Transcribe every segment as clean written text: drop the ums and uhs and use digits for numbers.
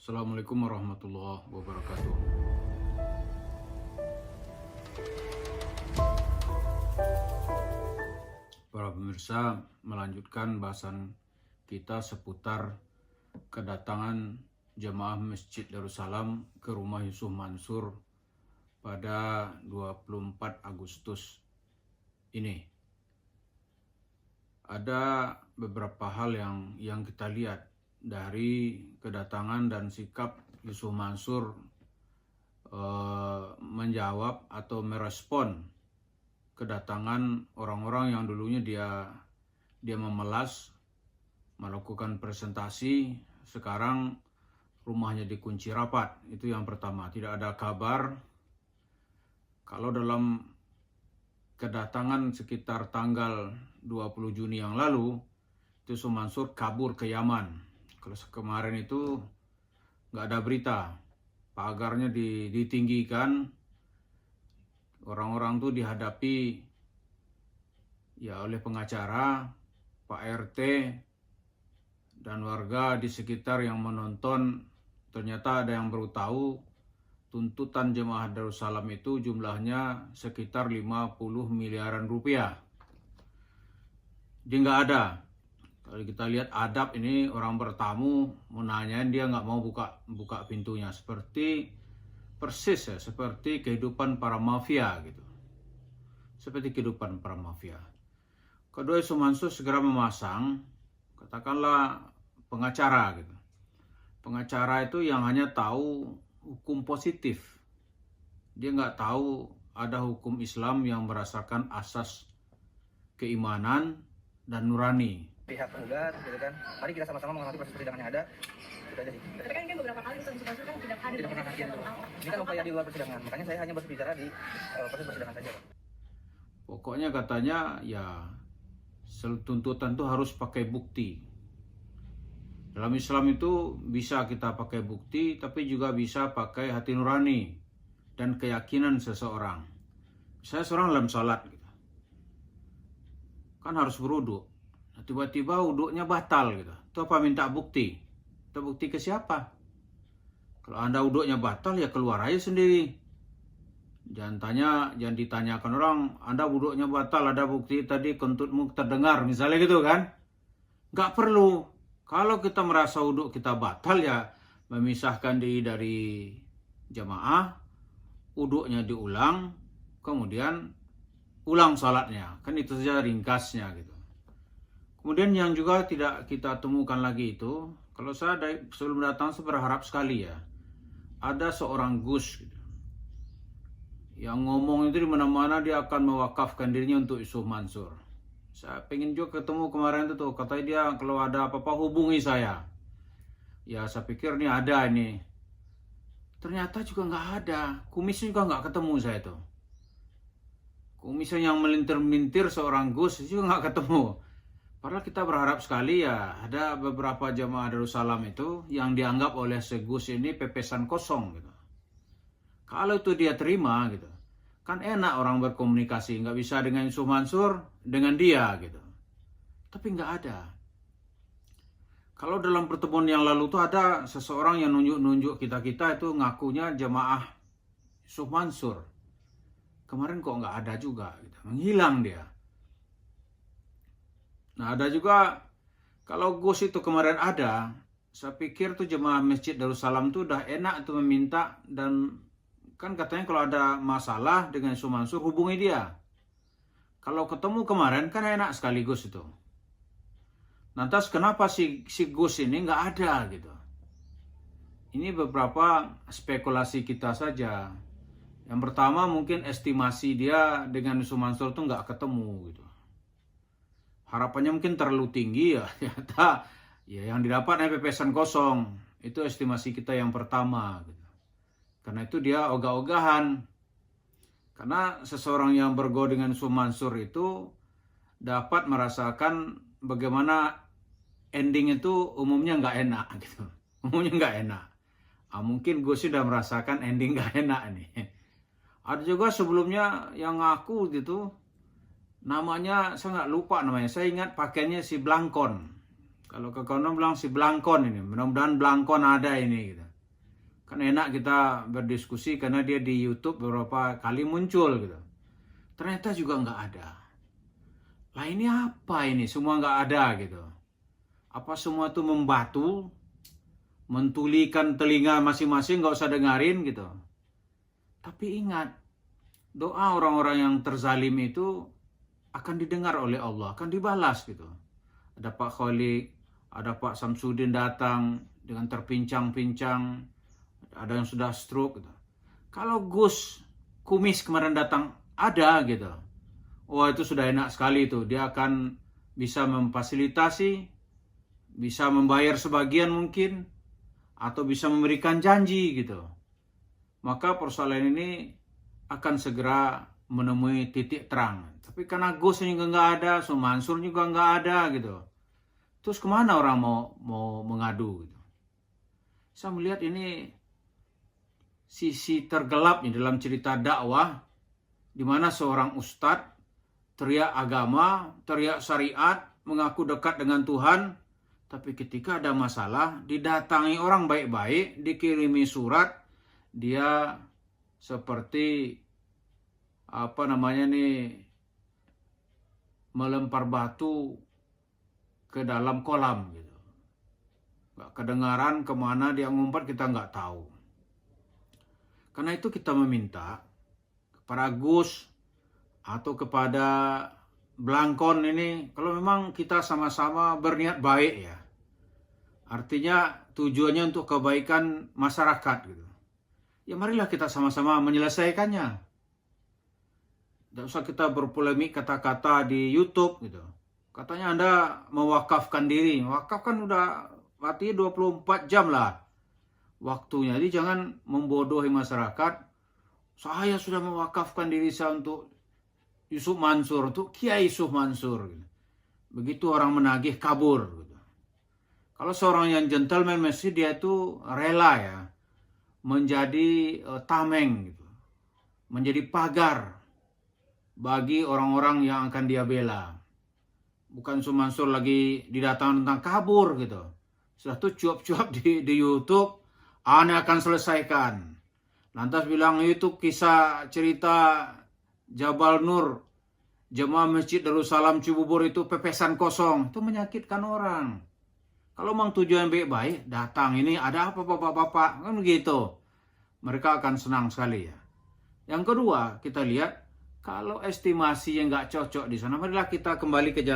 Assalamualaikum warahmatullahi wabarakatuh. Para pemirsa, melanjutkan bahasan kita seputar kedatangan jemaah Masjid Darussalam ke rumah Yusuf Mansur pada 24 Agustus ini. Ada beberapa hal yang kita lihat dari kedatangan dan sikap Yusuf Mansur menjawab atau merespon kedatangan orang-orang yang dulunya dia memelas, melakukan presentasi, sekarang rumahnya dikunci rapat. Itu yang pertama, tidak ada kabar. Kalau dalam kedatangan sekitar tanggal 20 Juni yang lalu, Yusuf Mansur kabur ke Yaman. Kalau kemarin itu nggak ada berita, pagarnya ditinggikan, orang-orang tuh dihadapi ya oleh pengacara, Pak RT, dan warga di sekitar yang menonton. Ternyata ada yang baru tahu tuntutan jemaah Darussalam itu jumlahnya sekitar 50 miliaran rupiah. Dia nggak ada. Kalau kita lihat adab ini, orang bertamu mau nanyain, dia nggak mau buka pintunya. Persis ya, seperti kehidupan para mafia gitu. Seperti kehidupan para mafia. Kedua, Yusuf Mansur segera memasang, katakanlah pengacara gitu. Pengacara itu yang hanya tahu hukum positif. Dia nggak tahu ada hukum Islam yang berdasarkan asas keimanan dan nurani. Pihak penggugat, gitu kan. Mari kita sama-sama mengamati proses persidangan yang ada. Itu aja sih. Tapi kan beberapa kali Yusuf Mansur kan tidak hadir. Tidak pernah hadir. Ini kan upaya di luar persidangan. Makanya saya hanya berbicara di proses persidangan saja, Pak. Pokoknya katanya ya tuntutan itu harus pakai bukti. Dalam Islam itu bisa kita pakai bukti, tapi juga bisa pakai hati nurani dan keyakinan seseorang. Saya seorang dalam sholat gitu, kan harus berwudu. Tiba-tiba wuduknya batal gitu. Itu apa, minta bukti? Itu bukti ke siapa? Kalau Anda wuduknya batal, ya keluar aja sendiri. Jangan ditanyakan orang, Anda wuduknya batal, ada bukti tadi kentutmu terdengar, misalnya gitu kan? Nggak perlu. Kalau kita merasa wuduk kita batal, ya memisahkan diri dari jamaah, wuduknya diulang, kemudian ulang sholatnya. Kan itu saja ringkasnya gitu. Kemudian yang juga tidak kita temukan lagi itu, kalau saya sebelum datang saya berharap sekali ya, ada seorang Gus gitu, yang ngomong itu di mana-mana dia akan mewakafkan dirinya untuk Yusuf Mansur. Saya pengen juga ketemu kemarin itu tuh, katanya dia kalau ada apa-apa hubungi saya. Ya saya pikir ini ada ini. Ternyata juga nggak ada, kumisnya juga nggak ketemu saya tuh. Kumisnya yang melintir-melintir seorang Gus juga nggak ketemu. Padahal kita berharap sekali ya, ada beberapa jemaah Darussalam itu yang dianggap oleh Gus ini pepesan kosong gitu. Kalau itu dia terima gitu, kan enak orang berkomunikasi, nggak bisa dengan Yusuf Mansur, dengan dia gitu. Tapi nggak ada. Kalau dalam pertemuan yang lalu tuh ada seseorang yang nunjuk-nunjuk kita itu ngakunya jemaah Yusuf Mansur. Kemarin kok nggak ada juga gitu, menghilang dia. Nah ada juga, kalau Gus itu kemarin ada, saya pikir tuh jemaah Masjid Darussalam tuh udah enak tuh meminta, dan kan katanya kalau ada masalah dengan Yusuf Mansur hubungi dia. Kalau ketemu kemarin kan enak sekali Gus itu. Lantas kenapa si Gus ini nggak ada gitu? Ini beberapa spekulasi kita saja. Yang pertama mungkin estimasi dia dengan Yusuf Mansur tuh nggak ketemu gitu. Harapannya mungkin terlalu tinggi ya, ternyata ya yang didapat hanya pepesan kosong. Itu estimasi kita yang pertama gitu. Karena itu dia ogah-ogahan. Karena seseorang yang bergaul dengan Yusuf Mansur itu dapat merasakan bagaimana ending itu umumnya nggak enak gitu. Umumnya nggak enak. Mungkin gue sudah merasakan ending nggak enak nih. Ada juga sebelumnya yang ngaku gitu, namanya saya nggak lupa namanya. Saya ingat pakainya si Blangkon. Kalau ke konon bilang si Blangkon ini. Mudah-mudahan Blangkon ada ini gitu. Kan enak kita berdiskusi karena dia di YouTube beberapa kali muncul gitu. Ternyata juga nggak ada. Lah ini apa ini? Semua nggak ada gitu. Apa semua itu membatu, mentulikan telinga masing-masing, nggak usah dengerin gitu. Tapi ingat, doa orang-orang yang terzalim itu akan didengar oleh Allah, akan dibalas gitu. Ada Pak Khalid, ada Pak Samsudin datang dengan terpincang-pincang, ada yang sudah stroke gitu. Kalau Gus Kumis kemarin datang ada gitu. Wah itu sudah enak sekali itu. Dia akan bisa memfasilitasi, bisa membayar sebagian mungkin, atau bisa memberikan janji gitu. Maka persoalan ini akan segera menemui titik terang. Tapi karena Gus juga nggak ada, Mansur juga nggak ada gitu. Terus kemana orang mau mengadu gitu. Saya melihat ini sisi tergelapnya dalam cerita dakwah, di mana seorang ustadz teriak agama, teriak syariat, mengaku dekat dengan Tuhan, tapi ketika ada masalah, didatangi orang baik-baik, dikirimi surat, dia seperti melempar batu ke dalam kolam gitu. Gak kedengaran kemana dia ngumpat, kita nggak tahu. Karena itu kita meminta kepada Gus atau kepada Blangkon ini, kalau memang kita sama-sama berniat baik ya, artinya tujuannya untuk kebaikan masyarakat gitu, ya marilah kita sama-sama menyelesaikannya. Tidak usah kita berpolemik kata-kata di YouTube gitu. Katanya Anda mewakafkan diri. Wakaf kan udah artinya 24 jam lah waktunya. Jadi jangan membodohi masyarakat. Saya sudah mewakafkan diri saya untuk Yusuf Mansur, untuk Kiai Yusuf Mansur. Begitu orang menagih kabur. Gitu. Kalau seorang yang gentleman mesti dia itu rela ya menjadi tameng, gitu. Menjadi pagar bagi orang-orang yang akan dia bela. Bukan Yusuf Mansur lagi didatang tentang kabur gitu. Sudah tuh cuap-cuap di YouTube, Anda akan selesaikan. Lantas bilang itu kisah cerita Jabal Nur, jemaah Masjid Darussalam Cibubur itu pepesan kosong. Itu menyakitkan orang. Kalau memang tujuan baik-baik, datang ini ada apa bapak-bapak, kan begitu. Mereka akan senang sekali ya. Yang kedua, kita lihat kalau estimasi yang nggak cocok di sana, marilah kita kembali ke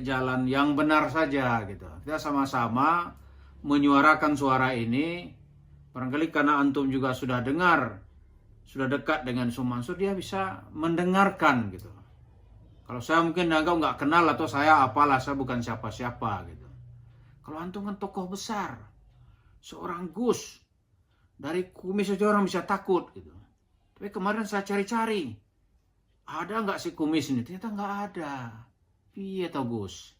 jalan yang benar saja gitu. Kita sama-sama menyuarakan suara ini. Barangkali karena antum juga sudah dengar, sudah dekat dengan Mansur, dia bisa mendengarkan gitu. Kalau saya mungkin anggap nggak kenal atau saya apalah, saya bukan siapa-siapa gitu. Kalau antum kan tokoh besar, seorang Gus, dari Kumis saja orang bisa takut gitu. Tapi kemarin saya cari-cari, ada nggak si Kumis ini? Ternyata nggak ada. Iya toh Gus.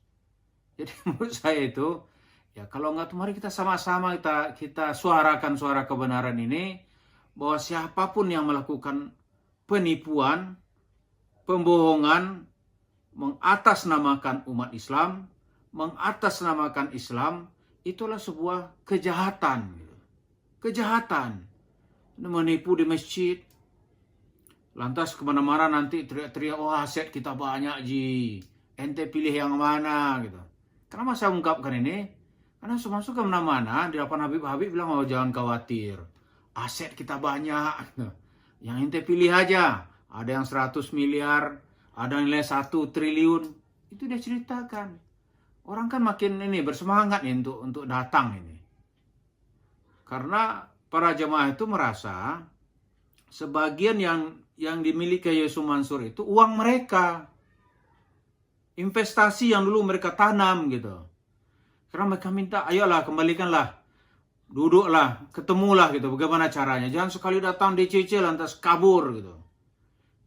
Jadi menurut saya itu, ya kalau nggak mari kita sama-sama kita suarakan suara kebenaran ini, bahwa siapapun yang melakukan penipuan, pembohongan, mengatasnamakan umat Islam, mengatasnamakan Islam, itulah sebuah kejahatan. Kejahatan. Menipu di masjid. Lantas kemana-mana nanti teriak-teriak, oh aset kita banyak ji. Ente pilih yang mana gitu. Kenapa saya ungkapkan ini? Karena masuk ke mana-mana, di depan Habib bilang, oh jangan khawatir. Aset kita banyak. Yang ente pilih aja. Ada yang 100 miliar, ada nilai 1 triliun. Itu dia ceritakan. Orang kan makin ini bersemangat nih untuk datang ini. Karena para jemaah itu merasa sebagian yang dimiliki Yusuf Mansur itu uang mereka. Investasi yang dulu mereka tanam gitu. Karena mereka minta, ayolah kembalikanlah. Duduklah, ketemulah gitu. Bagaimana caranya? Jangan sekali datang DCC lantas kabur gitu.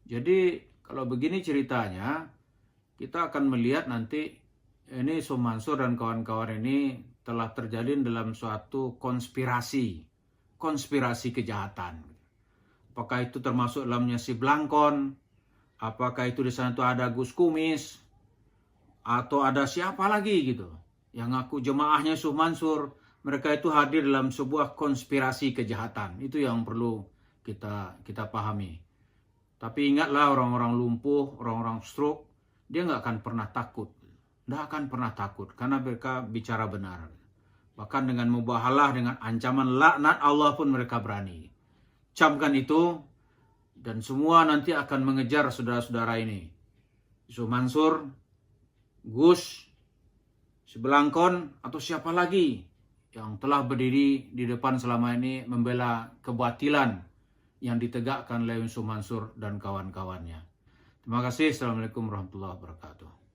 Jadi kalau begini ceritanya, kita akan melihat nanti ini Yusuf Mansur dan kawan-kawan ini telah terjalin dalam suatu konspirasi kejahatan. Apakah itu termasuk dalamnya si Blangkon? Apakah itu di sana itu ada Gus Kumis? Atau ada siapa lagi gitu? Yang ngaku jemaahnya Yusuf Mansur. mereka itu hadir dalam sebuah konspirasi kejahatan. Itu yang perlu kita pahami. Tapi ingatlah orang-orang lumpuh, orang-orang stroke, dia nggak akan pernah takut. Nggak akan pernah takut karena mereka bicara benar. Bahkan dengan mubahalah, dengan ancaman laknat Allah pun mereka berani. Camkan itu dan semua nanti akan mengejar saudara-saudara ini. Yusuf Mansur, Gus, Sebelangkon, atau siapa lagi yang telah berdiri di depan selama ini membela kebatilan yang ditegakkan oleh Yusuf Mansur dan kawan-kawannya. Terima kasih. Assalamualaikum warahmatullahi wabarakatuh.